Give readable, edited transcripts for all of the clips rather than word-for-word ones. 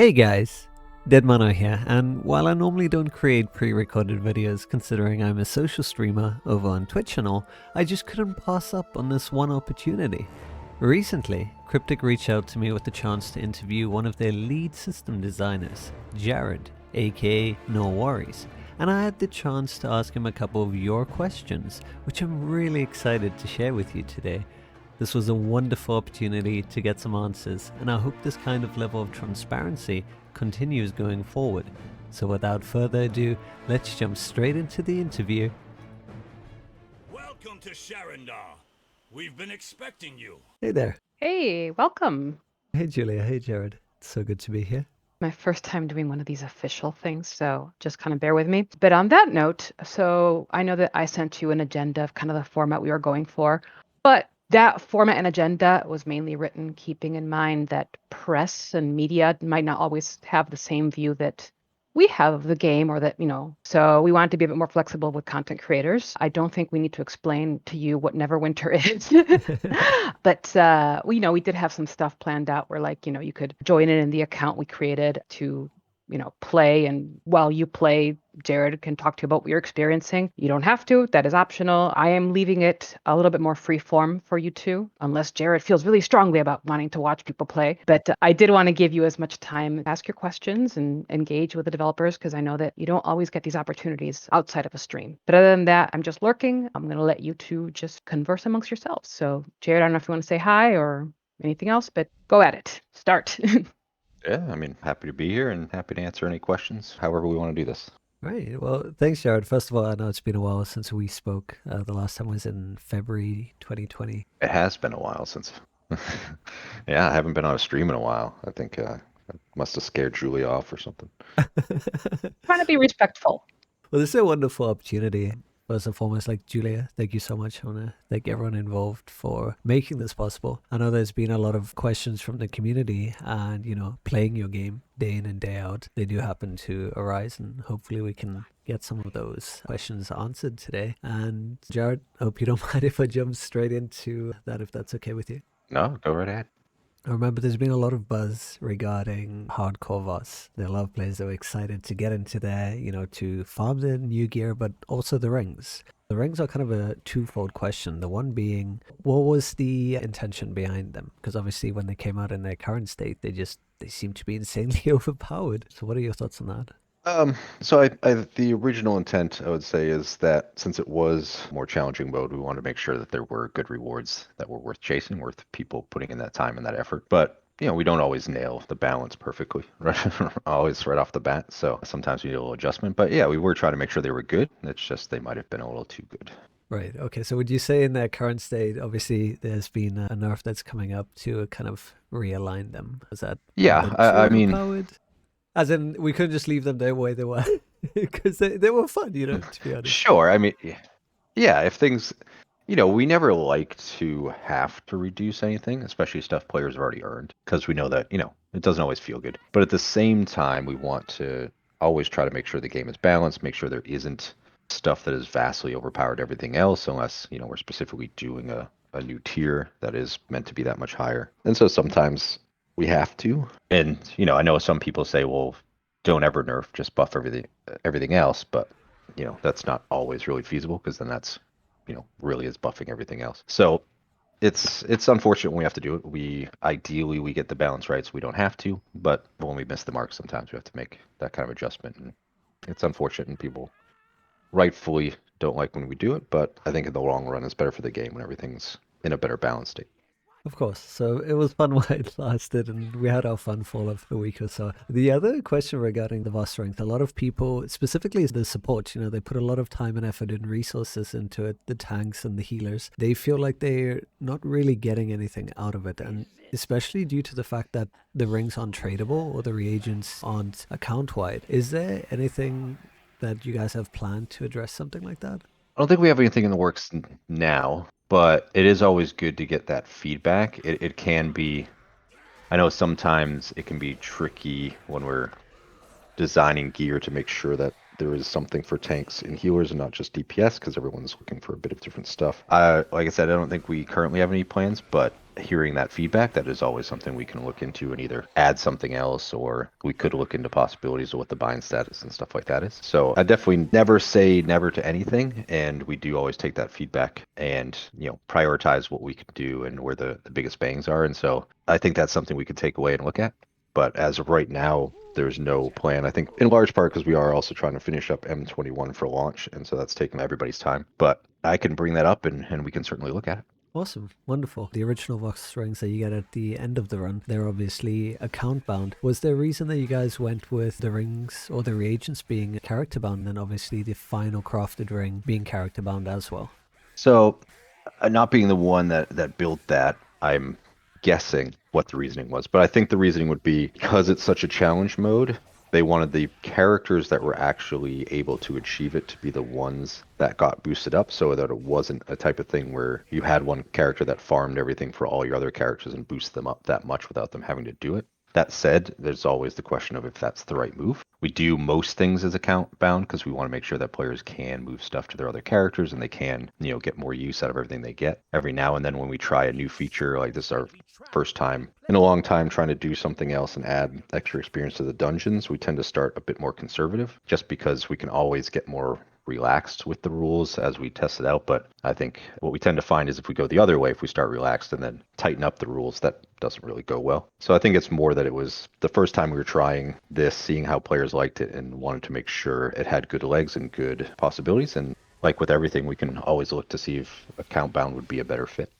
Hey guys, Deadmano here, and while I normally don't create pre-recorded videos considering I'm a social streamer over on Twitch and all, I just couldn't pass up on this one opportunity. Recently, Cryptic reached out to me with the chance to interview one of their lead system designers, Jared, aka No Worries, and I had the chance to ask him a couple of your questions, which I'm really excited to share with you today. This was a wonderful opportunity to get some answers, and I hope this kind of level of transparency continues going forward. So without further ado, let's jump straight into the interview. Welcome to Sharandar. We've been expecting you. Hey there. Hey, welcome. Hey Julia, hey Jared. It's so good to be here. My first time doing one of these official things, so just kind of bear with me. But on that note, so I know that I sent you an agenda of kind of the format we were going for, but that format and agenda was mainly written keeping in mind that press and media might not always have the same view that we have of the game, or that, so we wanted to be a bit more flexible with content creators. I don't think we need to explain to you what Neverwinter is. But we did have some stuff planned out where, like, you could join in the account we created to play, and while you play, Jared can talk to you about what you're experiencing. You don't have to. That is optional. I am leaving it a little bit more free form for you two, unless Jared feels really strongly about wanting to watch people play. But I did want to give you as much time to ask your questions and engage with the developers, because I know that you don't always get these opportunities outside of a stream. But other than that, I'm just lurking. I'm going to let you two just converse amongst yourselves. So, Jared, I don't know if you want to say hi or anything else, but go at it. Start. Yeah, I mean, happy to be here and happy to answer any questions, however we want to do this. Right. Well, thanks, Jared. First of all, I know it's been a while since we spoke. The last time was in February 2020. It has been a while since. Yeah, I haven't been on a stream in a while. I think I must have scared Julie off or something. Trying to be respectful. Well, this is a wonderful opportunity. First and foremost, like Julia, thank you so much. I want to thank everyone involved for making this possible. I know there's been a lot of questions from the community, and playing your game day in and day out, they do happen to arise, and hopefully we can get some of those questions answered today. And Jared, hope you don't mind if I jump straight into that, if that's okay with you. No, go right ahead. I remember there's been a lot of buzz regarding Hardcore VOS. There are a lot of players that were excited to get into there, to farm the new gear, but also the rings. The rings are kind of a twofold question. The one being, what was the intention behind them? Because obviously when they came out in their current state, they seem to be insanely overpowered. So what are your thoughts on that? So the original intent, I would say, is that since it was more challenging mode, we wanted to make sure that there were good rewards that were worth chasing, worth people putting in that time and that effort. But we don't always nail the balance perfectly, right? Always right off the bat. So sometimes we need a little adjustment. But yeah, we were trying to make sure they were good. It's just they might have been a little too good. Right. Okay. So would you say in their current state, obviously there's been a nerf that's coming up to kind of realign them? Is that Yeah, I mean, overpowered? As in, we couldn't just leave them the way they were, because they were fun, to be honest. Sure. I mean, yeah, if things, we never like to have to reduce anything, especially stuff players have already earned, because we know that, it doesn't always feel good. But at the same time, we want to always try to make sure the game is balanced, make sure there isn't stuff that is vastly overpowered everything else, unless, we're specifically doing a new tier that is meant to be that much higher. And so sometimes we have to. And, I know some people say, well, don't ever nerf, just buff everything else. But, that's not always really feasible, because then that's, really is buffing everything else. So it's unfortunate when we have to do it. Ideally we get the balance right so we don't have to. But when we miss the mark, sometimes we have to make that kind of adjustment. And it's unfortunate, and people rightfully don't like when we do it. But I think in the long run, it's better for the game when everything's in a better balanced state. Of course. So it was fun while it lasted, and we had our fun for a week or so. The other question regarding the VOS strength, a lot of people, specifically the support, they put a lot of time and effort and resources into it, the tanks and the healers. They feel like they're not really getting anything out of it, and especially due to the fact that the rings aren't tradable or the reagents aren't account-wide. Is there anything that you guys have planned to address something like that? I don't think we have anything in the works now, but it is always good to get that feedback. It can be, I know sometimes it can be tricky when we're designing gear to make sure that there is something for tanks and healers and not just DPS, because everyone's looking for a bit of different stuff. Like I said, I don't think we currently have any plans, but hearing that feedback, that is always something we can look into and either add something else, or we could look into possibilities of what the bind status and stuff like that is. So I definitely never say never to anything, and we do always take that feedback and prioritize what we can do and where the biggest bangs are. And so I think that's something we could take away and look at. But as of right now, there's no plan. I think in large part because we are also trying to finish up M21 for launch, and so that's taking everybody's time. But I can bring that up, and we can certainly look at it. Awesome, wonderful. The original box rings that you get at the end of the run, they're obviously account bound. Was there a reason that you guys went with the rings or the reagents being character bound, and then obviously the final crafted ring being character bound as well? So, not being the one that built that, I'm guessing what the reasoning was. But I think the reasoning would be because it's such a challenge mode, they wanted the characters that were actually able to achieve it to be the ones that got boosted up, so that it wasn't a type of thing where you had one character that farmed everything for all your other characters and boosted them up that much without them having to do it. That said, there's always the question of if that's the right move. We do most things as account bound because we want to make sure that players can move stuff to their other characters and they can, get more use out of everything they get. Every now and then when we try a new feature, like this is our first time in a long time trying to do something else and add extra experience to the dungeons, we tend to start a bit more conservative just because we can always get more relaxed with the rules as we test it out. But I think what we tend to find is if we go the other way, if we start relaxed and then tighten up the rules, that doesn't really go well. So I think it's more that it was the first time we were trying this, seeing how players liked it and wanted to make sure it had good legs and good possibilities. And like with everything, we can always look to see if account bound would be a better fit.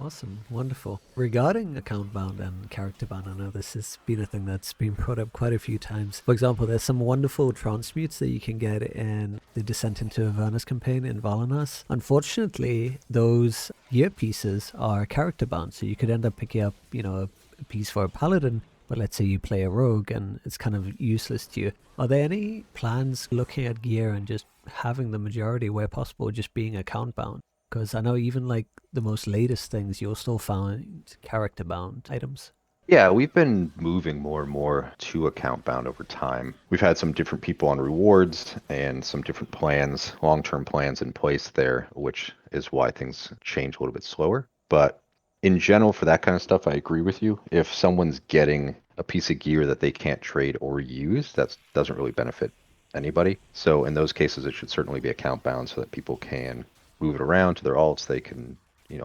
Awesome, wonderful. Regarding account bound and character bound, I know this has been a thing that's been brought up quite a few times. For example, there's some wonderful transmutes that you can get in the Descent into Avernus campaign in Valanas. Unfortunately, those gear pieces are character bound, so you could end up picking up, a piece for a paladin, but let's say you play a rogue and it's kind of useless to you. Are there any plans looking at gear and just having the majority where possible just being account bound? Because I know even like the most latest things, you'll still find character bound items. Yeah, we've been moving more and more to account bound over time. We've had some different people on rewards and some different plans, long-term plans in place there, which is why things change a little bit slower. But in general, for that kind of stuff, I agree with you. If someone's getting a piece of gear that they can't trade or use, that doesn't really benefit anybody. So in those cases, it should certainly be account bound so that people can move it around to their alts. They can,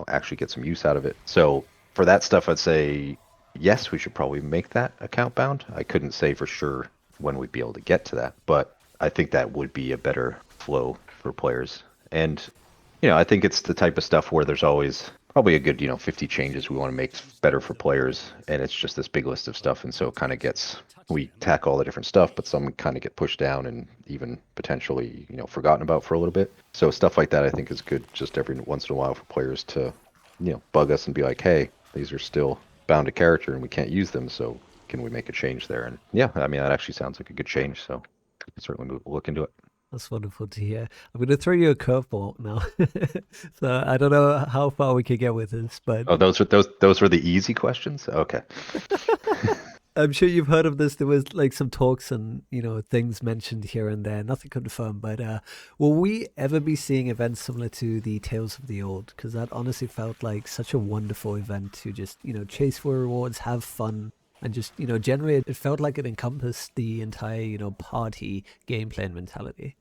actually get some use out of it. So for that stuff, I'd say yes, we should probably make that account bound. I couldn't say for sure when we'd be able to get to that, but I think that would be a better flow for players. And, I think it's the type of stuff where there's always probably a good, 50 changes we want to make better for players. And it's just this big list of stuff. And so it kind of we tackle all the different stuff, but some kind of get pushed down and even potentially, forgotten about for a little bit. So stuff like that, I think is good just every once in a while for players to, bug us and be like, hey, these are still bound to character and we can't use them, so can we make a change there? And yeah, I mean, that actually sounds like a good change, so we can certainly look into it. That's wonderful to hear. I'm going to throw you a curveball now. So I don't know how far we could get with this, but Oh, those were the easy questions? Okay. I'm sure you've heard of this. There was like some talks and, things mentioned here and there, nothing confirmed, but will we ever be seeing events similar to the Tales of the Old? Because that honestly felt like such a wonderful event to just, chase for rewards, have fun, and just, generate. It felt like it encompassed the entire, party gameplay and mentality.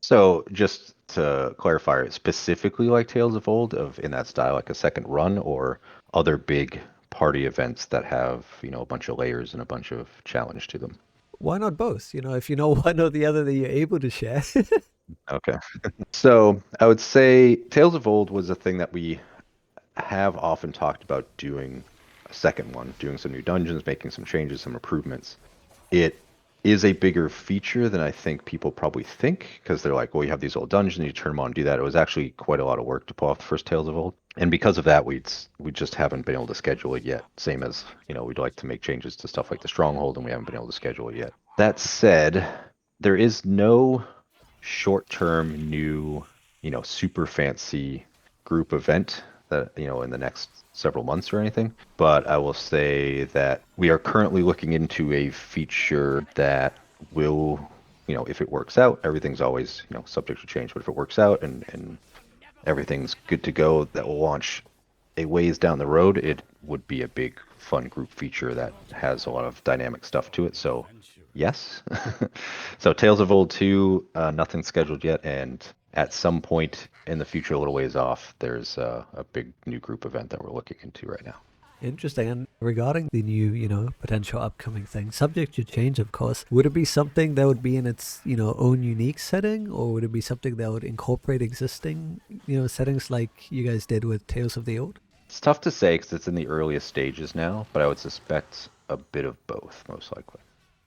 So just to clarify, specifically like Tales of Old, of in that style, like a second run, or other big party events that have, a bunch of layers and a bunch of challenge to them? Why not both? If you know one or the other that you're able to share. Okay. So I would say Tales of Old was a thing that we have often talked about doing a second one, doing some new dungeons, making some changes, some improvements. It is a bigger feature than I think people probably think because they're like, well, you have these old dungeons, you turn them on and do that. It was actually quite a lot of work to pull off the first Tales of Old. And because of that, we just haven't been able to schedule it yet. Same as, we'd like to make changes to stuff like the Stronghold and we haven't been able to schedule it yet. That said, there is no short-term new, super fancy group event that, in the next several months or anything. But I will say that we are currently looking into a feature that will, if it works out, everything's always, subject to change, but if it works out and everything's good to go, that will launch a ways down the road, it would be a big fun group feature that has a lot of dynamic stuff to it. So yes. So Tales of Old 2, nothing scheduled yet, and at some point in the future, a little ways off, there's a big new group event that we're looking into right now. Interesting. And regarding the new, potential upcoming thing, subject to change, of course, would it be something that would be in its, own unique setting, or would it be something that would incorporate existing, settings like you guys did with Tales of the Old? It's tough to say because it's in the earliest stages now, but I would suspect a bit of both, most likely.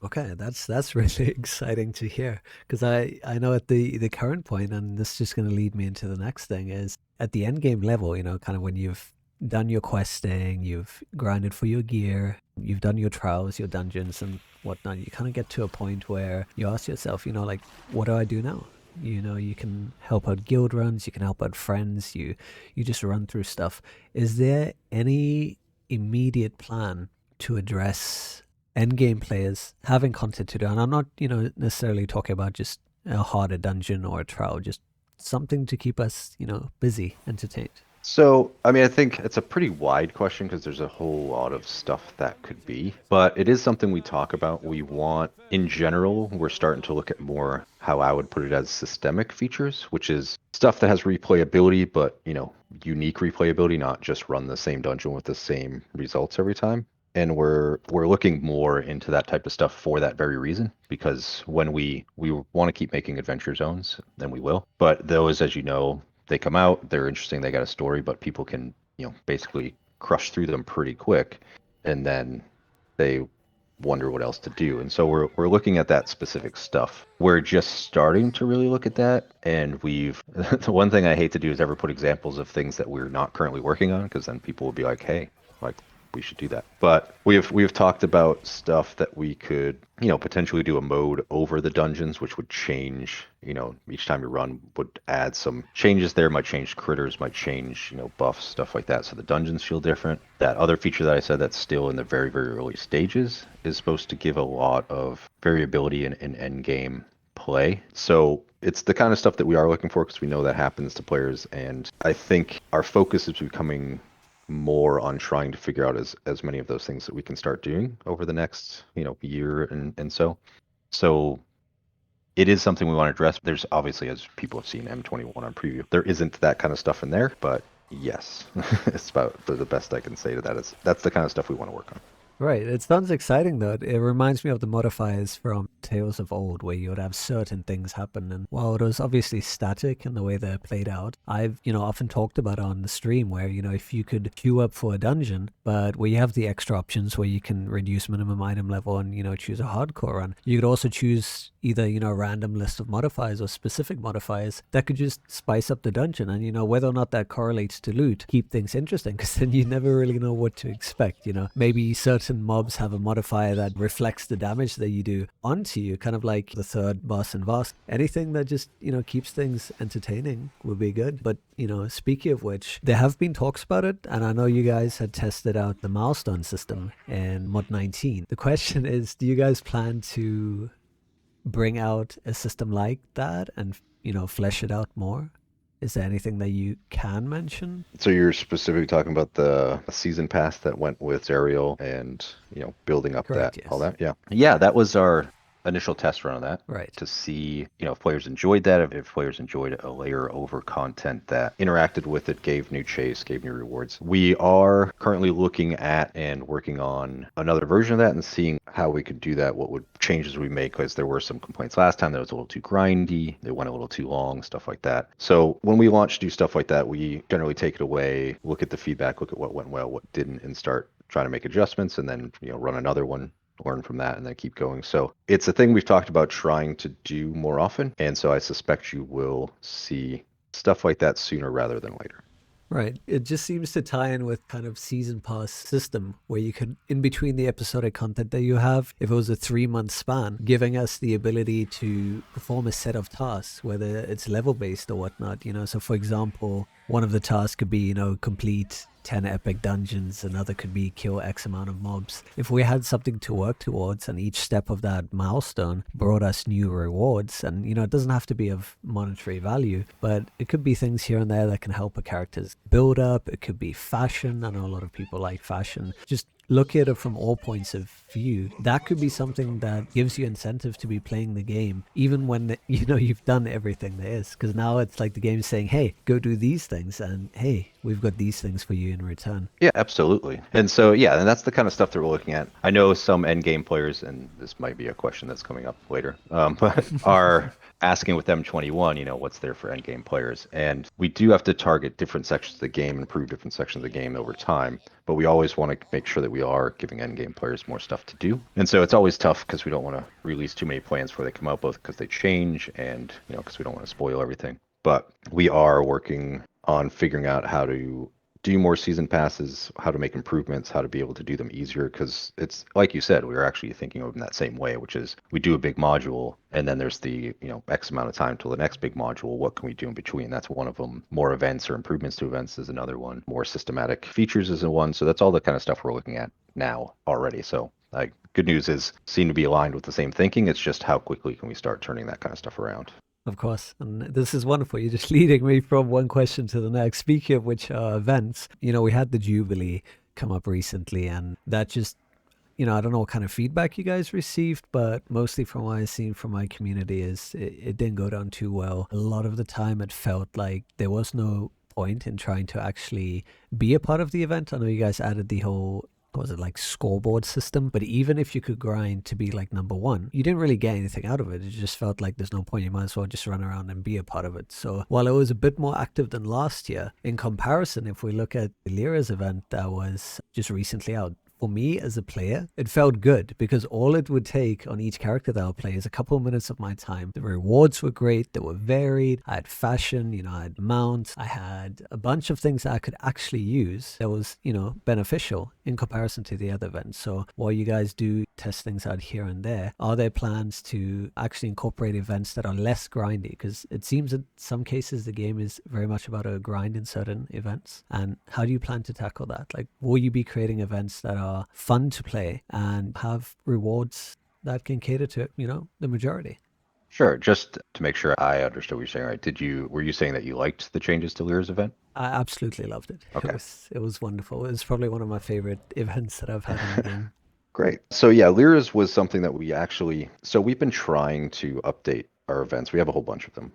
Okay, that's really exciting to hear, because I know at the current point, and this is just going to lead me into the next thing, is at the end game level, kind of when you've done your questing, you've grinded for your gear, you've done your trials, your dungeons and whatnot, you kind of get to a point where you ask yourself, like, what do I do now? You can help out guild runs, you can help out friends, you just run through stuff. Is there any immediate plan to address endgame players having content to do? And I'm not, necessarily talking about just a harder dungeon or a trial, just something to keep us, busy, entertained. So, I mean, I think it's a pretty wide question because there's a whole lot of stuff that could be, but it is something we talk about. We want, in general, we're starting to look at more how I would put it as systemic features, which is stuff that has replayability, but, unique replayability, not just run the same dungeon with the same results every time. And we're looking more into that type of stuff for that very reason, because when we want to keep making adventure zones, then we will. But those, as you know, they come out, they're interesting, they got a story, but people can, basically crush through them pretty quick, and then they wonder what else to do. And so we're looking at that specific stuff. We're just starting to really look at that, and we've the one thing I hate to do is ever put examples of things that we're not currently working on, because then people will be like, hey, like, we should do that. But we've talked about stuff that we could, potentially do a mode over the dungeons, which would change, each time you run would add some changes there, might change critters, might change, buffs, stuff like that. So the dungeons feel different. That other feature that I said that's still in the very, very early stages is supposed to give a lot of variability in end game play. So it's the kind of stuff that we are looking for because we know that happens to players. And I think our focus is becoming more on trying to figure out as many of those things that we can start doing over the next year and so it is something we want to address. There's obviously, as people have seen M21 on preview, there isn't that kind of stuff in there, but yes, it's about the best I can say to that is that's the kind of stuff we want to work on. Right. It sounds exciting, though. It reminds me of the modifiers from Tales of Old, where you would have certain things happen. And while it was obviously static in the way they're played out, I've, often talked about it on the stream where, if you could queue up for a dungeon, but where you have the extra options where you can reduce minimum item level and, choose a hardcore run, you could also choose either, a random list of modifiers or specific modifiers that could just spice up the dungeon. And, whether or not that correlates to loot, keep things interesting, because then you never really know what to expect. Maybe certain mobs have a modifier that reflects the damage that you do onto you, kind of like the third boss in Vosk. Anything that just, keeps things entertaining would be good. But, speaking of which, there have been talks about it, and I know you guys had tested out the milestone system in Mod 19. The question is, do you guys plan to bring out a system like that and, flesh it out more? Is there anything that you can mention? So you're specifically talking about the season pass that went with Zerial and, building up Correct, that, yes. all that. Yeah. Yeah, that was our initial test run on that. Right. To see, if players enjoyed that, if players enjoyed a layer over content that interacted with it, gave new chase, gave new rewards. We are currently looking at and working on another version of that and seeing how we could do that, what would changes we make, because there were some complaints last time that it was a little too grindy, it went a little too long, stuff like that. So when we launch new stuff like that, we generally take it away, look at the feedback, look at what went well, what didn't, and start trying to make adjustments, and then run another one, learn from that, and then keep going. So it's a thing we've talked about trying to do more often, and so I suspect you will see stuff like that sooner rather than later. Right. It just seems to tie in with kind of season pass system where you could, in between the episodic content that you have, if it was a 3-month span, giving us the ability to perform a set of tasks, whether it's level based or whatnot, So for example, one of the tasks could be, complete 10 epic dungeons, another could be kill X amount of mobs. If we had something to work towards and each step of that milestone brought us new rewards, and it doesn't have to be of monetary value, but it could be things here and there that can help a character's build up. It could be fashion. I know a lot of people like fashion. Just look at it from all points of view. That could be something that gives you incentive to be playing the game, even when you've done everything there is. Because now it's like the game's saying, hey, go do these things, and hey, we've got these things for you in return. Yeah, absolutely. And so, yeah, and that's the kind of stuff that we're looking at. I know some end game players, and this might be a question that's coming up later, but are asking with M21, what's there for end game players. And we do have to target different sections of the game, improve different sections of the game over time. But we always want to make sure that we are giving end game players more stuff to do. And so it's always tough because we don't want to release too many plans before they come out, both because they change and, because we don't want to spoil everything. But we are working on figuring out how to do more season passes, how to make improvements, how to be able to do them easier. Because it's like you said, we were actually thinking of them that same way, which is we do a big module and then there's the X amount of time till the next big module. What can we do in between? That's one of them. More events or improvements to events is another one. More systematic features is one. So that's all the kind of stuff we're looking at now already. So good news is seem to be aligned with the same thinking. It's just how quickly can we start turning that kind of stuff around. Of course. And this is wonderful. You're just leading me from one question to the next. Speaking of which, events, we had the Jubilee come up recently, and that just, I don't know what kind of feedback you guys received, but mostly from what I've seen from my community is it didn't go down too well. A lot of the time it felt like there was no point in trying to actually be a part of the event. I know you guys added the whole, was it like scoreboard system? But even if you could grind to be like number one, you didn't really get anything out of it. It just felt like there's no point. You might as well just run around and be a part of it. So while it was a bit more active than last year, in comparison, if we look at Lyra's event that was just recently out, for me as a player, it felt good because all it would take on each character that I'll play is a couple of minutes of my time. The rewards were great. They were varied. I had fashion, I had mounts. I had a bunch of things that I could actually use that was, beneficial in comparison to the other events. So while you guys do test things out here and there, are there plans to actually incorporate events that are less grindy? Because it seems in some cases the game is very much about a grind in certain events. And how do you plan to tackle that? Like, will you be creating events that are fun to play and have rewards that can cater to, the majority? Sure. Just to make sure I understood what you're saying, right? Were you saying that you liked the changes to Lyra's event? I absolutely loved it. Okay. It was wonderful. It was probably one of my favorite events that I've had in the game. Great. So yeah, Lyra's was something that we've been trying to update our events. We have a whole bunch of them,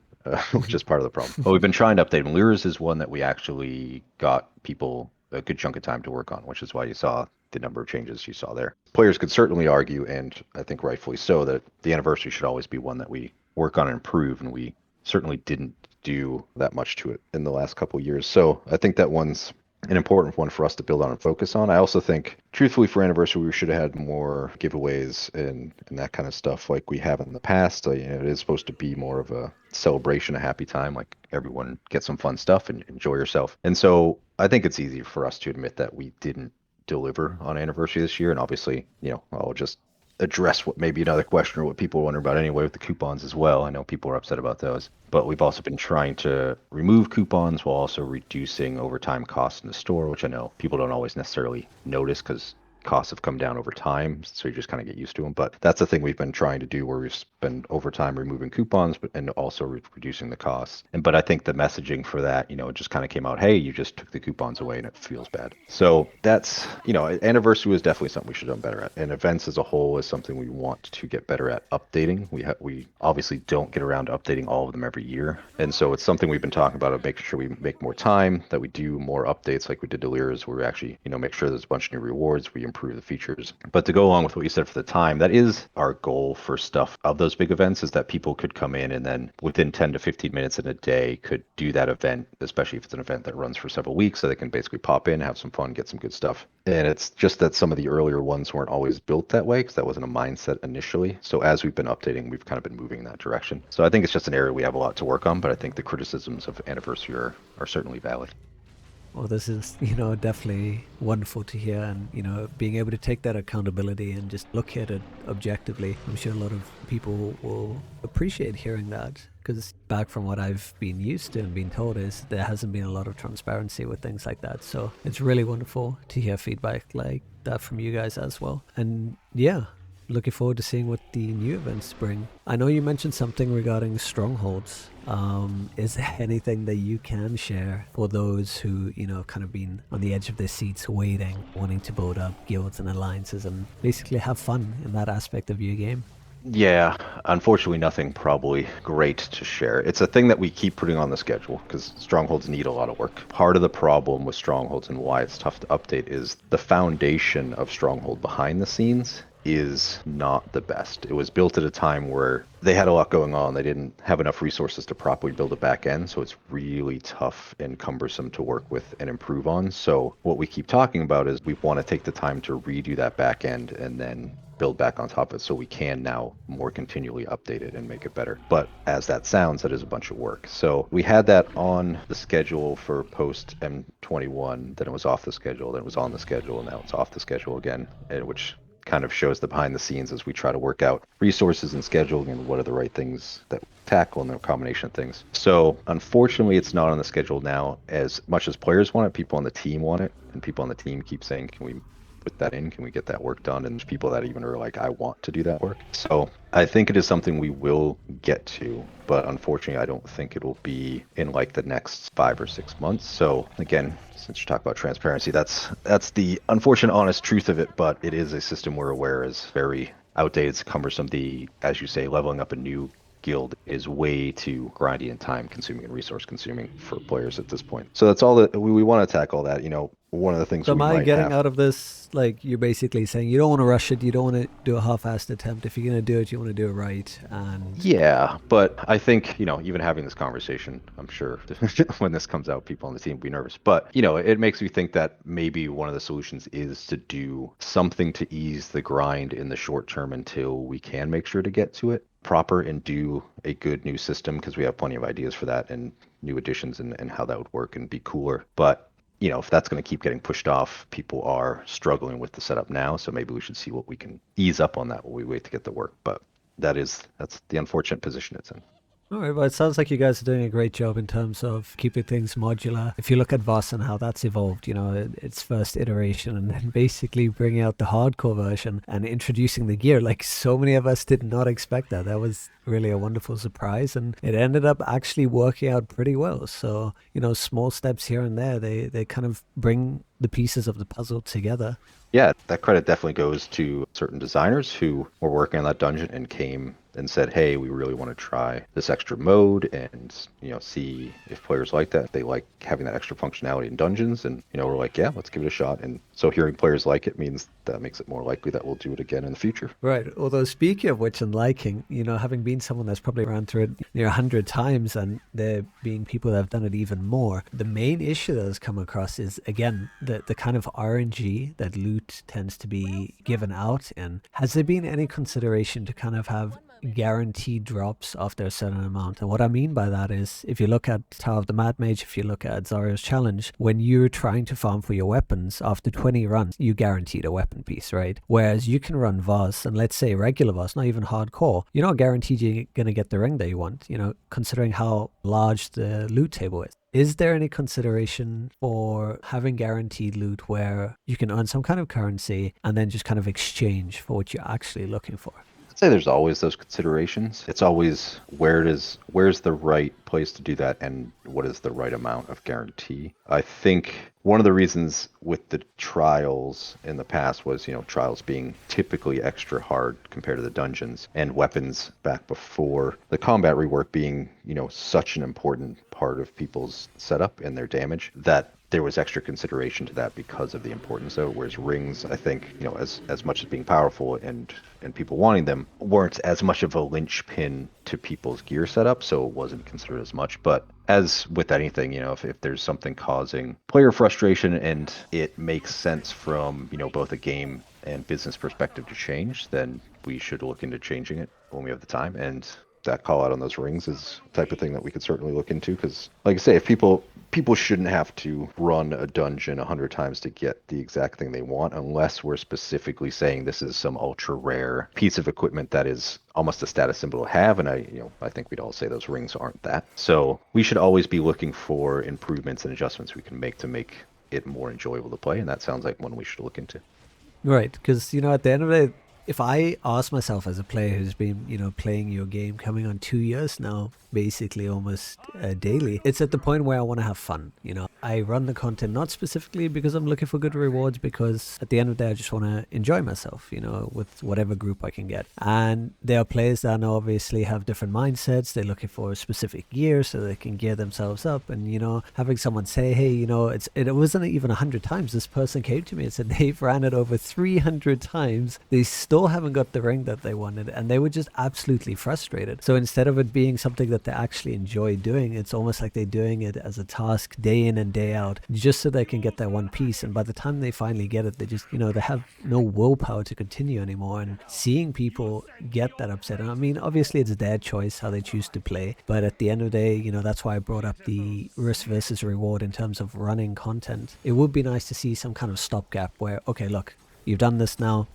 which is part of the problem. But we've been trying to update them. Lyra's is one that we actually got people a good chunk of time to work on, which is why you saw the number of changes you saw there. Players could certainly argue, and I think rightfully so, that the anniversary should always be one that we work on and improve, and we certainly didn't do that much to it in the last couple of years. So I think that one's an important one for us to build on and focus on. I also think, truthfully, for anniversary, we should have had more giveaways and that kind of stuff like we have in the past. It is supposed to be more of a celebration, a happy time, like everyone gets some fun stuff and enjoy yourself. And so I think it's easy for us to admit that we didn't deliver on anniversary this year. And obviously, I'll just address what maybe another question or what people wonder about anyway with the coupons as well. I know people are upset about those, but we've also been trying to remove coupons while also reducing overtime costs in the store, which I know people don't always necessarily notice because costs have come down over time, so you just kind of get used to them. But that's the thing we've been trying to do, where we've spent overtime removing coupons, and also reducing the costs. But I think the messaging for that, it just kind of came out, hey, you just took the coupons away, and it feels bad. So that's, anniversary was definitely something we should have done better at. And events as a whole is something we want to get better at updating. We obviously don't get around to updating all of them every year, and so it's something we've been talking about, of making sure we make more time, that we do more updates like we did to Lyra's, where we actually, make sure there's a bunch of new rewards, we improve the features. But to go along with what you said for the time, that is our goal for stuff of those big events, is that people could come in and then within 10 to 15 minutes in a day could do that event, especially if it's an event that runs for several weeks, so they can basically pop in, have some fun, get some good stuff. And it's just that some of the earlier ones weren't always built that way, because that wasn't a mindset initially. So as we've been updating, we've kind of been moving in that direction. So I think it's just an area we have a lot to work on, but I think the criticisms of anniversary are certainly valid. Well, this is, definitely wonderful to hear, and, being able to take that accountability and just look at it objectively. I'm sure a lot of people will appreciate hearing that, because back from what I've been used to and been told is there hasn't been a lot of transparency with things like that. So it's really wonderful to hear feedback like that from you guys as well. And yeah, looking forward to seeing what the new events bring. I know you mentioned something regarding Strongholds. Is there anything that you can share for those who, kind of been on the edge of their seats waiting, wanting to build up guilds and alliances and basically have fun in that aspect of your game? Yeah, unfortunately, nothing probably great to share. It's a thing that we keep putting on the schedule because Strongholds need a lot of work. Part of the problem with Strongholds and why it's tough to update is the foundation of Stronghold behind the scenes is not the best. It was built at a time where they had a lot going on. They didn't have enough resources to properly build a back end, so it's really tough and cumbersome to work with and improve on. So what we keep talking about is we want to take the time to redo that back end and then build back on top of it so we can now more continually update it and make it better. But as that sounds, that is a bunch of work. So we had that on the schedule for post M21, then it was off the schedule, then it was on the schedule, and now it's off the schedule again, which kind of shows the behind the scenes as we try to work out resources and scheduling and what are the right things that we tackle and the combination of things. So unfortunately, it's not on the schedule now. As much as players want it, people on the team want it, and people on the team keep saying, can we put that in? Can we get that work done? And there's people that even are like, I want to do that work. So I think it is something we will get to, but unfortunately, I don't think it'll be in like the next 5 or 6 months. So again, since you talk about transparency, that's the unfortunate, honest truth of it. But it is a system we're aware is very outdated, it's cumbersome. As you say, leveling up a new guild is way too grindy and time consuming and resource consuming for players at this point. So that's all that we want to tackle that. One of the things So am we I might getting have. out of this, like, you're basically saying you don't want to rush it, you don't want to do a half-assed attempt. If you're going to do it, you want to do it right. And Yeah, but I think, even having this conversation, I'm sure when this comes out, people on the team will be nervous. But, it makes me think that maybe one of the solutions is to do something to ease the grind in the short term until we can make sure to get to it proper and do a good new system, because we have plenty of ideas for that and new additions and how that would work and be cooler. But if that's going to keep getting pushed off, people are struggling with the setup now. So maybe we should see what we can ease up on that while we wait to get the work. But that's the unfortunate position it's in. all right, well, it sounds like you guys are doing a great job in terms of keeping things modular. If you look at Voss and how that's evolved, its first iteration, and then basically bringing out the hardcore version and introducing the gear, like so many of us did not expect that. That was really a wonderful surprise, and it ended up actually working out pretty well. So, small steps here and there, they kind of bring the pieces of the puzzle together. Yeah, that credit definitely goes to certain designers who were working on that dungeon and came and said, hey, we really want to try this extra mode and, see if players like that. If they like having that extra functionality in dungeons. And, we're like, yeah, let's give it a shot. And so hearing players like it means that makes it more likely that we'll do it again in the future. Right. Although speaking of which and liking, having been someone that's probably ran through it near 100 times and there being people that have done it even more, the main issue that has come across is, again, the kind of RNG that loot tends to be given out in. Has there been any consideration to kind of have guaranteed drops after a certain amount? And what I mean by that is, if you look at Tower of the Mad Mage, if you look at Zarya's Challenge, when you're trying to farm for your weapons, after 20 runs, you guaranteed a weapon piece, right? Whereas you can run Voss, and let's say regular Voss, not even hardcore, you're not guaranteed you're going to get the ring that you want, considering how large the loot table is. Is there any consideration for having guaranteed loot where you can earn some kind of currency and then just kind of exchange for what you're actually looking for? I'd say there's always those considerations. It's always where's the right place to do that and what is the right amount of guarantee. I think one of the reasons with the trials in the past was, trials being typically extra hard compared to the dungeons, and weapons back before the combat rework being, such an important part of people's setup and their damage, that there was extra consideration to that because of the importance of it. Whereas rings, I think, as much as being powerful and people wanting them, weren't as much of a linchpin to people's gear setup, so it wasn't considered as much. But as with anything, if there's something causing player frustration and it makes sense from, both a game and business perspective to change, then we should look into changing it when we have the time. And that call out on those rings is the type of thing that we could certainly look into, because like I say, if people people shouldn't have to run a dungeon 100 times to get the exact thing they want unless we're specifically saying this is some ultra rare piece of equipment that is almost a status symbol to have. And I think we'd all say those rings aren't that. So we should always be looking for improvements and adjustments we can make to make it more enjoyable to play. And that sounds like one we should look into. Right, because, at the end of the day, if I ask myself as a player who's been, playing your game coming on 2 years now, basically almost daily, it's at the point where I want to have fun. I run the content not specifically because I'm looking for good rewards, because at the end of the day, I just want to enjoy myself, with whatever group I can get. And there are players that now obviously have different mindsets. They're looking for a specific gear so they can gear themselves up. And, having someone say, hey, it wasn't even 100 times. This person came to me and said they've ran it over 300 times. They still haven't got the ring that they wanted, and they were just absolutely frustrated. So instead of it being something that they actually enjoy doing, it's almost like they're doing it as a task day in and day out, just so they can get that one piece. And by the time they finally get it, they just, they have no willpower to continue anymore. And seeing people get that upset, and I mean, obviously it's their choice how they choose to play, but at the end of the day, that's why I brought up the risk versus reward in terms of running content. It would be nice to see some kind of stopgap where, okay, look, you've done this now,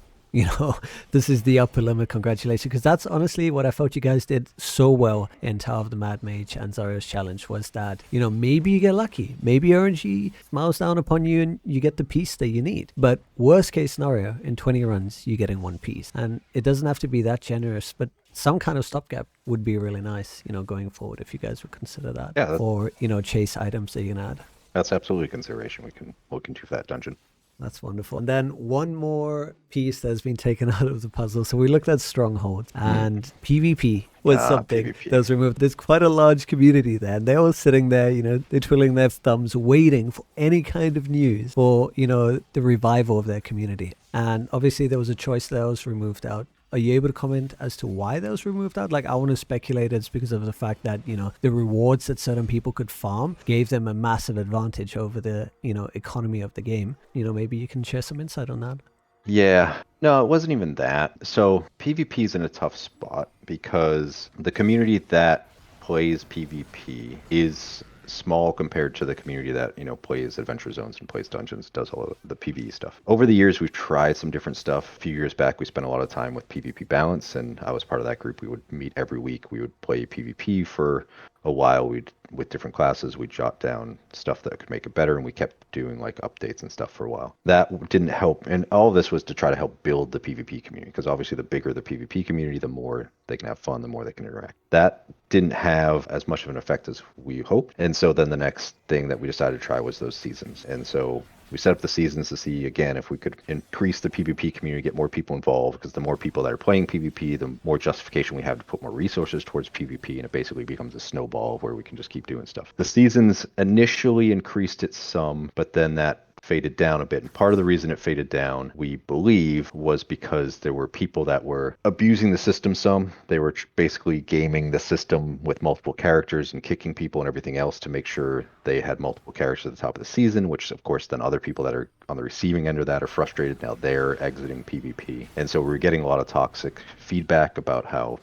this is the upper limit, congratulations. Because that's honestly what I felt you guys did so well in Tower of the Mad Mage and Zarya's challenge, was that, maybe you get lucky. Maybe RNG smiles down upon you and you get the piece that you need. But worst case scenario, in 20 runs, you're getting one piece. And it doesn't have to be that generous, but some kind of stopgap would be really nice, going forward, if you guys would consider that. Yeah, or, chase items that you can add. That's absolutely a consideration we can look into for that dungeon. That's wonderful. And then one more piece that's been taken out of the puzzle. So we looked at Strongholds, and PvP was something PvP. that was removed. There's quite a large community there, and they're all sitting there, they're twiddling their thumbs, waiting for any kind of news for, the revival of their community. And obviously there was a choice that was removed out. Are you able to comment as to why those were moved out? Like, I want to speculate it's because of the fact that, the rewards that certain people could farm gave them a massive advantage over the, economy of the game. Maybe you can share some insight on that. Yeah, no, it wasn't even that. So PvP is in a tough spot because the community that plays PvP is small compared to the community that plays adventure zones and plays dungeons, does all of the PvE stuff. Over the years, we've tried some different stuff. A few years back, we spent a lot of time with PvP Balance, and I was part of that group. We would meet every week. We would play PvP for a while. With different classes, we'd jot down stuff that could make it better, and we kept doing like updates and stuff for a while. That didn't help, and all of this was to try to help build the PvP community, because obviously the bigger the PvP community, the more they can have fun, the more they can interact. That didn't have as much of an effect as we hoped, and so then the next thing that we decided to try was those seasons. And so we set up the seasons to see, again, if we could increase the PvP community, get more people involved, because the more people that are playing PvP, the more justification we have to put more resources towards PvP, and it basically becomes a snowball where we can just keep doing stuff. The seasons initially increased it some, but then that faded down a bit. And part of the reason it faded down, we believe, was because there were people that were abusing the system some. They were basically gaming the system with multiple characters and kicking people and everything else to make sure they had multiple characters at the top of the season, which of course then other people that are on the receiving end of that are frustrated. Now they're exiting PvP. And so we're getting a lot of toxic feedback about how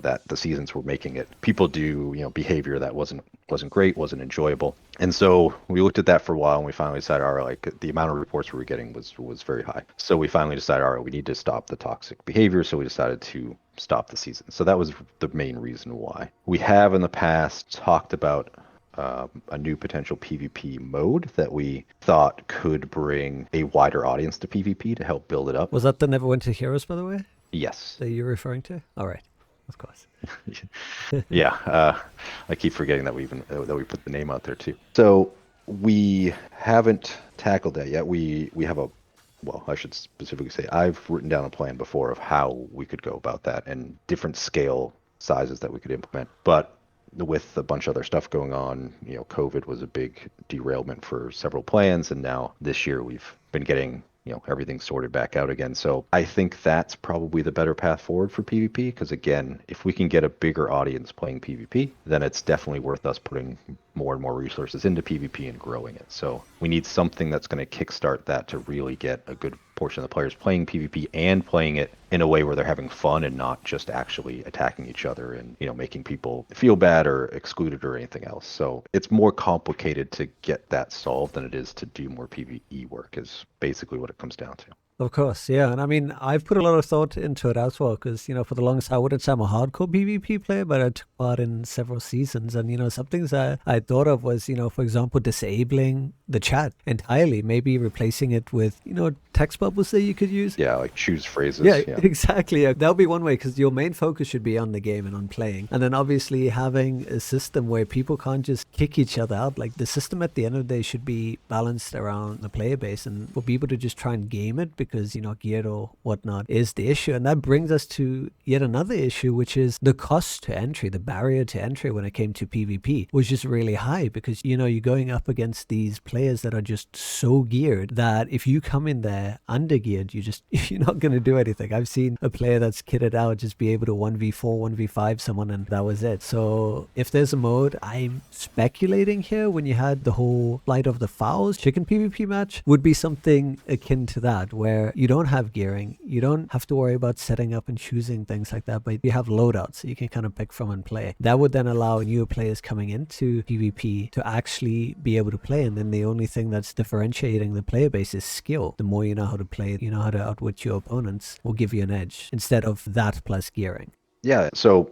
that the seasons were making it people do behavior that wasn't great, wasn't enjoyable. And so we looked at that for a while, and we finally decided, all right, like the amount of reports we were getting was very high. So we finally decided, all right, we need to stop the toxic behavior. So we decided to stop the season. So that was the main reason why. We have in the past talked about a new potential PvP mode that we thought could bring a wider audience to PvP to help build it up. Was that the Neverwinter Heroes, by the way? Yes. That you're referring to? All right. Of course. Yeah, I keep forgetting that we put the name out there too. So we haven't tackled that yet. We have I should specifically say I've written down a plan before of how we could go about that and different scale sizes that we could implement. But with a bunch of other stuff going on, COVID was a big derailment for several plans, and now this year we've been getting everything sorted back out again. So I think that's probably the better path forward for PvP, because again, if we can get a bigger audience playing PvP, then it's definitely worth us putting more and more resources into PvP and growing it. So we need something that's going to kickstart that to really get a good portion of the players playing PvP and playing it in a way where they're having fun and not just actually attacking each other and, you know, making people feel bad or excluded or anything else. So it's more complicated to get that solved than it is to do more PvE work, is basically what it comes down to. Of course, yeah. And I mean, I've put a lot of thought into it as well because, you know, for the longest, I wouldn't say I'm a hardcore PvP player, but I took part in several seasons. And, you know, some things I thought of was, you know, for example, disabling the chat entirely, maybe replacing it with, you know, text bubbles that you could use. Yeah, like choose phrases. Yeah, exactly. Yeah. That'll be one way because your main focus should be on the game and on playing. And then obviously having a system where people can't just kick each other out. Like the system at the end of the day should be balanced around the player base, and for people to just try and game it because, you know, geared or whatnot is the issue. And that brings us to yet another issue, which is the cost to entry, the barrier to entry when it came to PvP was just really high because, you know, you're going up against these players that are just so geared that if you come in there undergeared, you're not going to do anything. I've seen a player that's kitted out just be able to 1v4, 1v5 someone, and that was it. So if there's a mode, I'm speculating here, when you had the whole Flight of the Fowls chicken PvP match, would be something akin to that, where you don't have gearing, you don't have to worry about setting up and choosing things like that, but you have loadouts so you can kind of pick from and play. That would then allow newer players coming into PvP to actually be able to play, and then the only thing that's differentiating the player base is skill. The more you know how to play, you know how to outwit your opponents, will give you an edge instead of that plus gearing. Yeah, so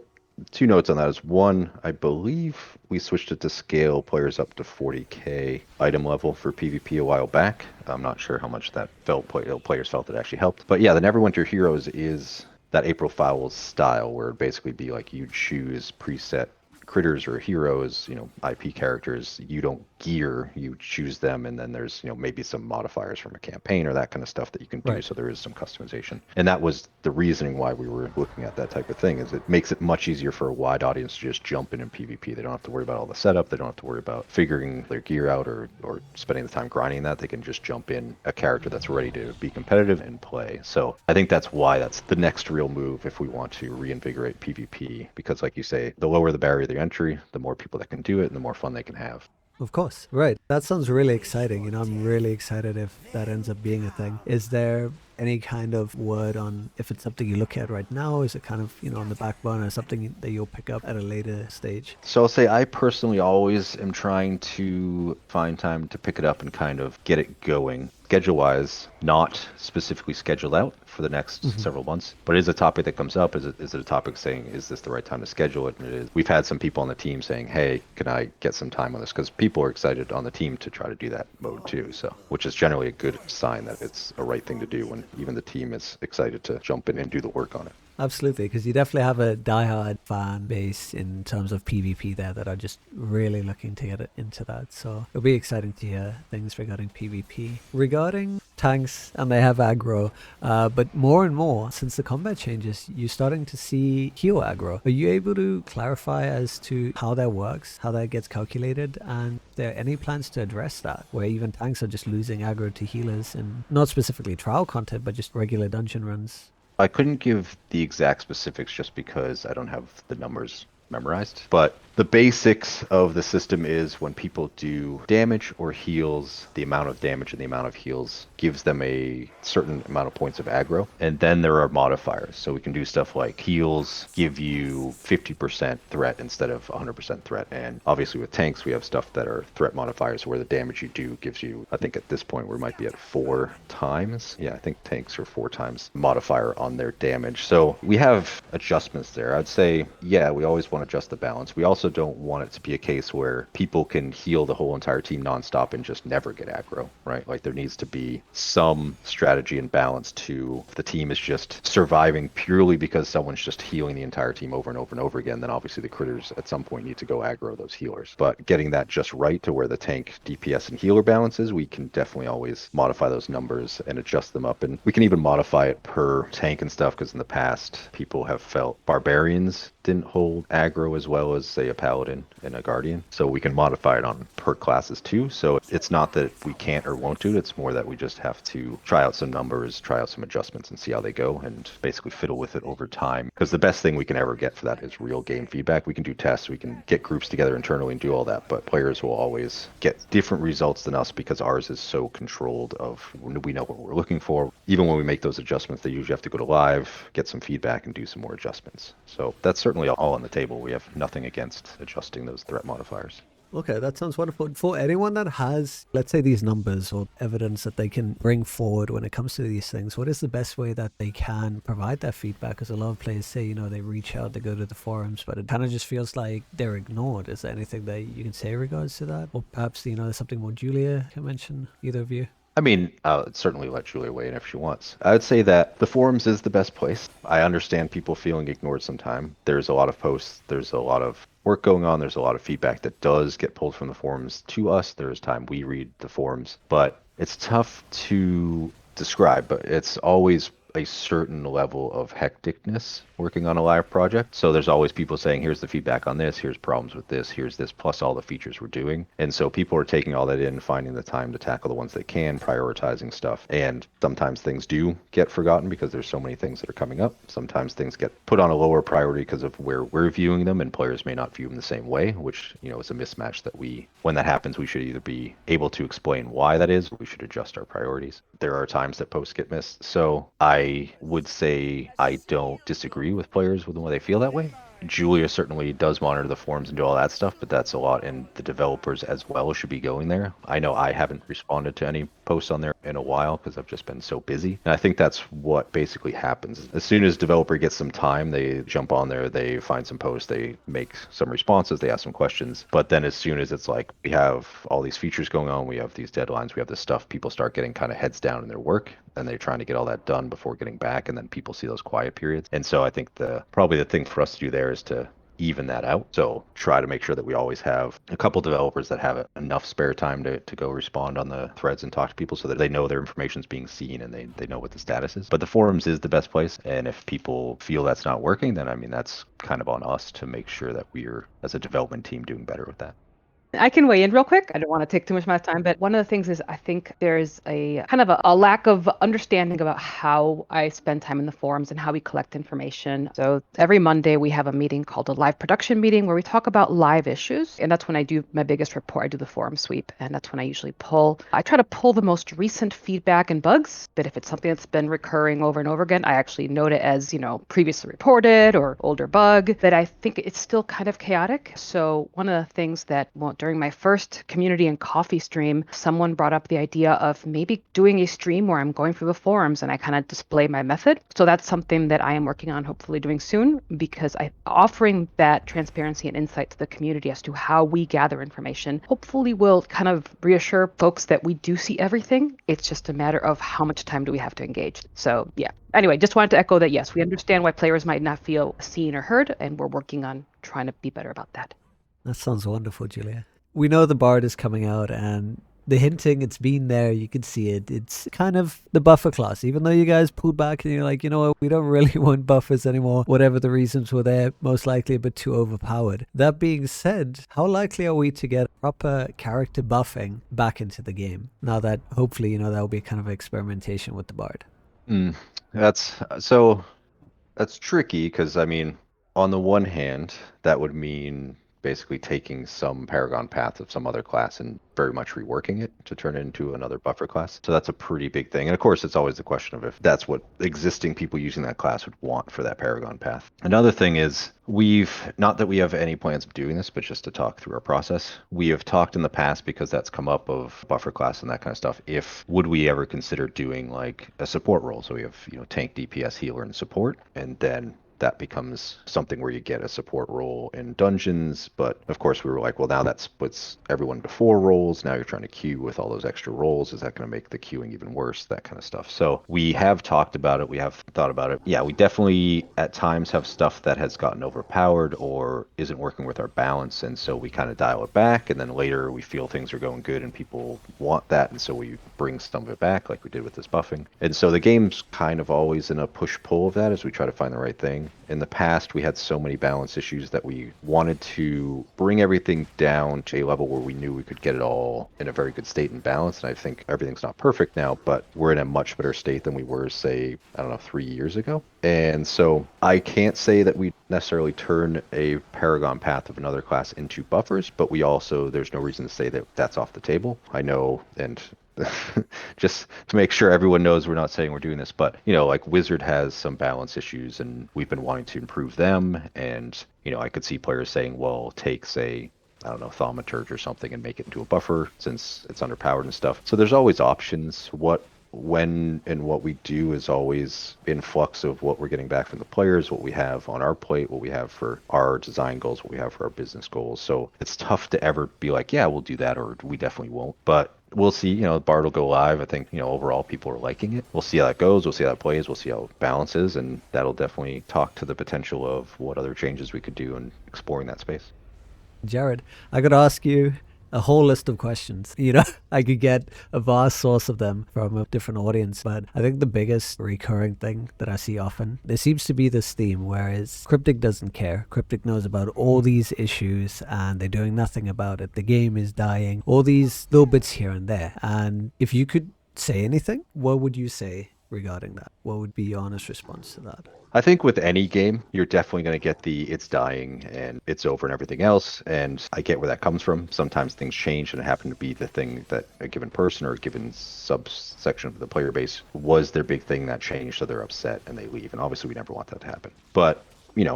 2 notes on that is, one, I believe we switched it to scale players up to 40k item level for PvP a while back. I'm not sure how much that players felt it actually helped. But yeah, the Neverwinter Heroes is that April Fowls style, where it'd basically be like you choose preset critters or heroes, you know, IP characters. You don't gear, you choose them, and then there's, you know, maybe some modifiers from a campaign or that kind of stuff that you can do. Right. So there is some customization, and that was the reasoning why we were looking at that type of thing. Is it makes it much easier for a wide audience to just jump in PvP. They don't have to worry about all the setup. They don't have to worry about figuring their gear out or spending the time grinding that. They can just jump in a character that's ready to be competitive and play. So I think that's why that's the next real move if we want to reinvigorate PvP, because like you say, the lower the barrier to entry, the more people that can do it and the more fun they can have. Of course, right. That sounds really exciting. You know, I'm really excited if that ends up being a thing. Is there any kind of word on if it's something you look at right now? Is it kind of, you know, on the back burner, something that you'll pick up at a later stage? So I'll say I personally always am trying to find time to pick it up and kind of get it going. Schedule-wise, not specifically scheduled out for the next several months, but it is a topic that comes up. Is it a topic saying, is this the right time to schedule it? And it is. We've had some people on the team saying, hey, can I get some time on this? Because people are excited on the team to try to do that mode too. So, which is generally a good sign that it's a right thing to do when even the team is excited to jump in and do the work on it. Absolutely, because you definitely have a diehard fan base in terms of PvP there that are just really looking to get into that. So it'll be exciting to hear things regarding PvP. Regarding tanks, and they have aggro, but more and more since the combat changes, you're starting to see heal aggro. Are you able to clarify as to how that works, how that gets calculated, and are there any plans to address that, where even tanks are just losing aggro to healers, and not specifically trial content, but just regular dungeon runs? I couldn't give the exact specifics just because I don't have the numbers memorized, but the basics of the system is when people do damage or heals, the amount of damage and the amount of heals gives them a certain amount of points of aggro. And then there are modifiers. So we can do stuff like heals give you 50% threat instead of 100% threat. And obviously with tanks, we have stuff that are threat modifiers where the damage you do gives you, I think at this point we might be at 4 times. Yeah, I think tanks are 4 times modifier on their damage. So we have adjustments there. I'd say, yeah, we always want to adjust the balance. We also don't want it to be a case where people can heal the whole entire team nonstop and just never get aggro, right? Like there needs to be some strategy and balance to, if the team is just surviving purely because someone's just healing the entire team over and over and over again, then obviously the critters at some point need to go aggro those healers. But getting that just right to where the tank DPS and healer balances, we can definitely always modify those numbers and adjust them up. And we can even modify it per tank and stuff, because in the past people have felt barbarians instant hold aggro as well as, say, a paladin and a guardian. So we can modify it on per classes too. So it's not that we can't or won't do it. It's more that we just have to try out some numbers, try out some adjustments, and see how they go, and basically fiddle with it over time. Because the best thing we can ever get for that is real game feedback. We can do tests, we can get groups together internally and do all that, but players will always get different results than us because ours is so controlled of we know what we're looking for. Even when we make those adjustments, they usually have to go to live, get some feedback, and do some more adjustments. So that's certainly all on the table. We have nothing against adjusting those threat modifiers. Okay, that sounds wonderful. For anyone that has, let's say, these numbers or evidence that they can bring forward when it comes to these things, what is the best way that they can provide that feedback? Because a lot of players say, they reach out, they go to the forums, but it kind of just feels like they're ignored. Is there anything that you can say in regards to that? Or perhaps, there's something more Julia can mention, either of you? I mean, I'll certainly let Julia weigh in if she wants. I would say that the forums is the best place. I understand people feeling ignored sometimes. There's a lot of posts, there's a lot of work going on, there's a lot of feedback that does get pulled from the forums to us. There's time we read the forums, but it's tough to describe, but it's always a certain level of hecticness working on a live project. So there's always people saying, here's the feedback on this, here's problems with this, here's this, plus all the features we're doing. And so people are taking all that in, finding the time to tackle the ones they can, prioritizing stuff. And sometimes things do get forgotten because there's so many things that are coming up. Sometimes things get put on a lower priority because of where we're viewing them, and players may not view them the same way, which, is a mismatch that when that happens, we should either be able to explain why that is, or we should adjust our priorities. There are times that posts get missed. So I would say I don't disagree with players with the way they feel that way. Julia certainly does monitor the forums and do all that stuff, but that's a lot, and the developers as well should be going there. I know I haven't responded to any posts on there in a while because I've just been so busy. And I think that's what basically happens. As soon as developer gets some time, they jump on there, they find some posts, they make some responses, they ask some questions. But then as soon as it's like, we have all these features going on, we have these deadlines, we have this stuff, people start getting kind of heads down in their work, and they're trying to get all that done before getting back, and then people see those quiet periods. And so I think probably the thing for us to do there is to even that out. So try to make sure that we always have a couple developers that have enough spare time to go respond on the threads and talk to people so that they know their information is being seen and they know what the status is. But the forums is the best place. And if people feel that's not working, then that's kind of on us to make sure that we're, as a development team, doing better with that. I can weigh in real quick. I don't want to take too much of my time, but one of the things is I think there's a kind of a lack of understanding about how I spend time in the forums and how we collect information. So every Monday we have a meeting called a live production meeting where we talk about live issues. And that's when I do my biggest report. I do the forum sweep, and that's when I usually I try to pull the most recent feedback and bugs. But if it's something that's been recurring over and over again, I actually note it as, previously reported or older bug. But I think it's still kind of chaotic. So one of the things that during my first community and coffee stream, someone brought up the idea of maybe doing a stream where I'm going through the forums and I kind of display my method. So that's something that I am working on, hopefully doing soon, because offering that transparency and insight to the community as to how we gather information hopefully will kind of reassure folks that we do see everything. It's just a matter of how much time do we have to engage. So yeah. Anyway, just wanted to echo that, yes, we understand why players might not feel seen or heard, and we're working on trying to be better about that. That sounds wonderful, Julia. We know the Bard is coming out, and the hinting, it's been there, you can see it. It's kind of the buffer class, even though you guys pulled back and you're like, you know what, we don't really want buffers anymore. Whatever the reasons were there, most likely a bit too overpowered. That being said, how likely are we to get proper character buffing back into the game? Now that hopefully, that will be kind of experimentation with the Bard. That's tricky because, on the one hand, that would mean basically taking some Paragon path of some other class and very much reworking it to turn it into another buffer class. So that's a pretty big thing. And of course, it's always the question of if that's what existing people using that class would want for that Paragon path. Another thing is not that we have any plans of doing this, but just to talk through our process. We have talked in the past, because that's come up, of buffer class and that kind of stuff. Would we ever consider doing like a support role? So we have, tank, DPS, healer, and support, and then that becomes something where you get a support role in dungeons. But of course we were like, well, now that splits everyone into 4 roles. Now you're trying to queue with all those extra roles. Is that going to make the queuing even worse? That kind of stuff. So we have talked about it. We have thought about it. Yeah, we definitely at times have stuff that has gotten overpowered or isn't working with our balance. And so we kind of dial it back. And then later we feel things are going good and people want that. And so we bring some of it back, like we did with this buffing. And so the game's kind of always in a push-pull of that as we try to find the right thing. thing. In the past, we had so many balance issues that we wanted to bring everything down to a level where we knew we could get it all in a very good state and balance. And I think everything's not perfect now, but we're in a much better state than we were, say, I don't know, 3 years ago. And so I can't say that we necessarily turn a Paragon path of another class into buffers, but we also, there's no reason to say that that's off the table. I know, and just to make sure everyone knows we're not saying we're doing this, but like Wizard has some balance issues and we've been wanting to improve them. And I could see players saying, well, take, say, I don't know, Thaumaturge or something and make it into a buffer since it's underpowered and stuff. So there's always options. When and what we do is always in flux of what we're getting back from the players, what we have on our plate, what we have for our design goals, what we have for our business goals. So it's tough to ever be like, yeah, we'll do that, or we definitely won't. But we'll see. Bard will go live. I think, overall people are liking it. We'll see how that goes. We'll see how that plays. We'll see how it balances. And that'll definitely talk to the potential of what other changes we could do in exploring that space. Jared, I could ask you a whole list of questions. I could get a vast source of them from a different audience, but I think the biggest recurring thing that I see often, there seems to be this theme, whereas Cryptic doesn't care. Cryptic knows about all these issues and they're doing nothing about it. The game is dying, all these little bits here and there. And if you could say anything, what would you say regarding that? What would be your honest response to that? I think with any game, you're definitely going to get the it's dying and it's over and everything else. And I get where that comes from. Sometimes things change and it happened to be the thing that a given person or a given subsection of the player base was their big thing that changed. So they're upset and they leave. And obviously we never want that to happen. But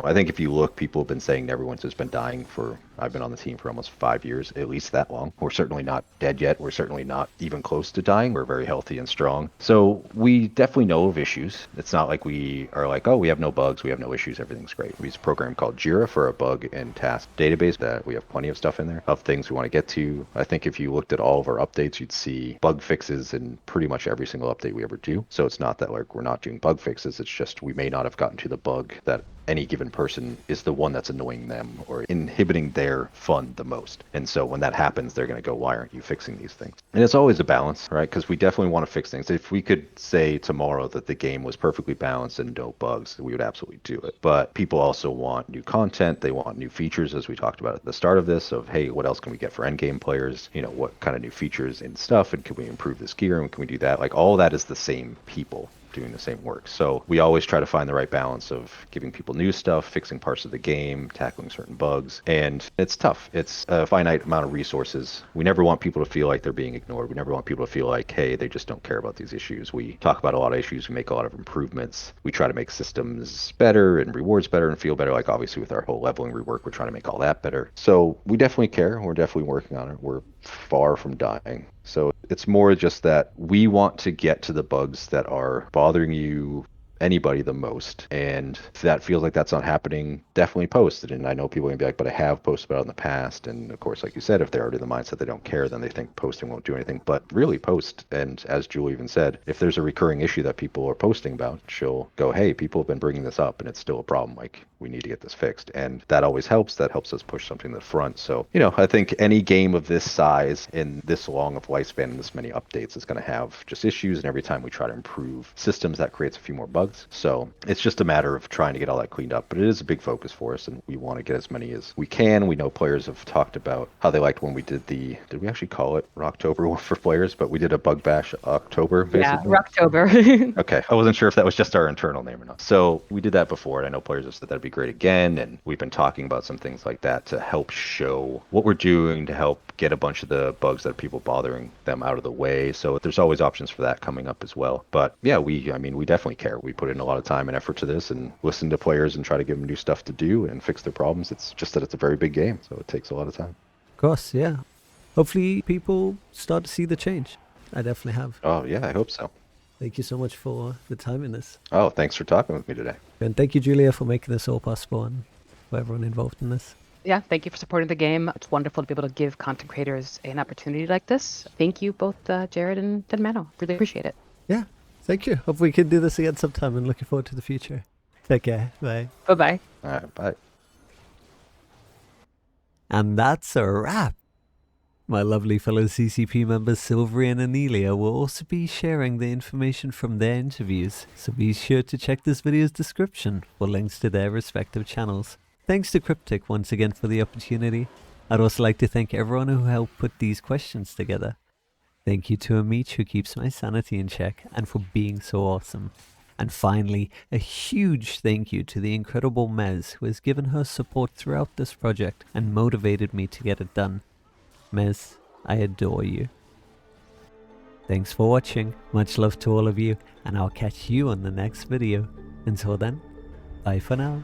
I think if you look, people have been saying Neverwinter's been dying for, I've been on the team for almost 5 years, at least that long. We're certainly not dead yet. We're certainly not even close to dying. We're very healthy and strong. So we definitely know of issues. It's not like we are like, oh, we have no bugs, we have no issues, everything's great. We use a program called Jira for a bug and task database that we have plenty of stuff in there of things we want to get to. I think if you looked at all of our updates, you'd see bug fixes in pretty much every single update we ever do. So it's not that like we're not doing bug fixes. It's just we may not have gotten to the bug that any given person is the one that's annoying them or inhibiting their fun the most. And so when that happens, they're going to go, why aren't you fixing these things? And it's always a balance, right? Because we definitely want to fix things. If we could say tomorrow that the game was perfectly balanced and no bugs, we would absolutely do it. But people also want new content. They want new features, as we talked about at the start of this, of, hey, what else can we get for endgame players? What kind of new features and stuff? And can we improve this gear? And can we do that? Like all that is the same people doing the same work. So we always try to find the right balance of giving people new stuff, fixing parts of the game, tackling certain bugs. And it's tough. It's a finite amount of resources. We never want people to feel like they're being ignored. We never want people to feel like, hey, they just don't care about these issues. We talk about a lot of issues. We make a lot of improvements. We try to make systems better and rewards better and feel better. Like obviously with our whole leveling rework, we're trying to make all that better. So we definitely care. We're definitely working on it. We're far from dying. So it's more just that we want to get to the bugs that are bothering you, anybody, the most. And if that feels like that's not happening, definitely post it. And I know people are going to be like, but I have posted about it in the past. And of course, like you said, if they're already in the mindset they don't care, then they think posting won't do anything. But really post. And as Julie even said, if there's a recurring issue that people are posting about, she'll go, hey, people have been bringing this up and it's still a problem. Like, we need to get this fixed. And that always helps. That helps us push something to the front. So, I think any game of this size in this long of lifespan and this many updates is going to have just issues. And every time we try to improve systems, that creates a few more bugs. So it's just a matter of trying to get all that cleaned up. But it is a big focus for us. And we want to get as many as we can. We know players have talked about how they liked when we did did we actually call it Rocktober for players? But we did a bug bash October, basically. Yeah, Rocktober. Okay. I wasn't sure if that was just our internal name or not. So we did that before. And I know players have said that'd be great again. And we've been talking about some things like that to help show what we're doing to help get a bunch of the bugs that are people bothering them out of the way. So there's always options for that coming up as well. But yeah, we definitely care. We put in a lot of time and effort to this and listen to players and try to give them new stuff to do and fix their problems. It's just that it's a very big game. So it takes a lot of time. Of course, yeah. Hopefully people start to see the change. I definitely have. Oh yeah, I hope so. Thank you so much for the time in this. Oh, thanks for talking with me today. And thank you, Julia, for making this all possible and for everyone involved in this. Yeah, thank you for supporting the game. It's wonderful to be able to give content creators an opportunity like this. Thank you both, Jared and Deadmano. Really appreciate it. Yeah, thank you. Hope we can do this again sometime and looking forward to the future. Take care. Bye. Bye-bye. All right, bye. And that's a wrap. My lovely fellow CCP members Silvery and Anelia will also be sharing the information from their interviews, so be sure to check this video's description for links to their respective channels. Thanks to Cryptic once again for the opportunity. I'd also like to thank everyone who helped put these questions together. Thank you to Amit who keeps my sanity in check and for being so awesome. And finally, a huge thank you to the incredible Mez who has given her support throughout this project and motivated me to get it done. Mez, I adore you. Thanks for watching, much love to all of you, and I'll catch you on the next video. Until then, bye for now.